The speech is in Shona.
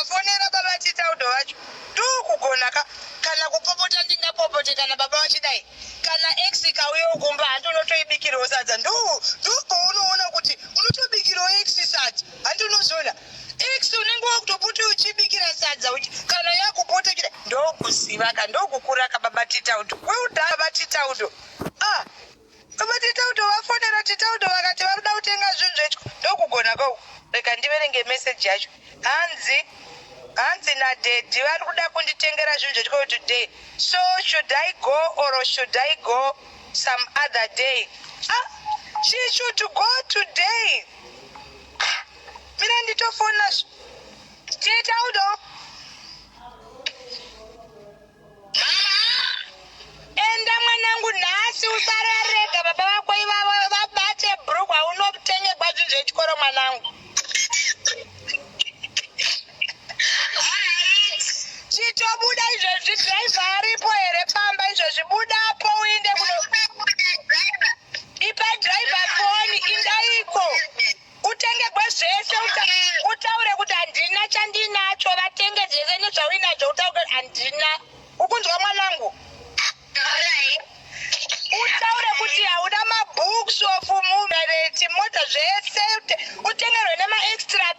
wafonera baba Chitaudo wacho ndokugona kana kupopota ndingapopote kana baba wachidai kana ex kauye ukumba andonotoibikirawo sadza ndoko unoona kuti unotobikirawo ex sadza andonozoona ex unenge wakutopota uchibikira sadza kana yakupota chida ndokuziva ka ndokukura ka baba Chitaudo weudhara baba Chitaudo baba Chitaudo wafonera Chitaudo vakati varuda kutenga zvinhu zvetyo ndokugona kwau reka ndiverenge meseji yacho hanzi nadhedhi vari kuda kunditengera zvinhu zvetyo today, so should I go or should I go some other day? She should go today. Mina nditofona Chitaudo enda mwanangu nhasi usararega baba vako ivavo vabate bhurugwa unotengegwa zvinhu zvechikoro mwanangu. Chitobuda izvozvi dhiraivha aripo here pamba izvozvi budapo uinde ipa dhiraivha foni indaiko utengegwe zvese utaure kuti handina chandinacho vatenge zvese nezvauinacho utaure kuti handina ukunzwa mwanangu utaure kuti hauna mabooks of mumereti mota zvese utengerwe nemaextra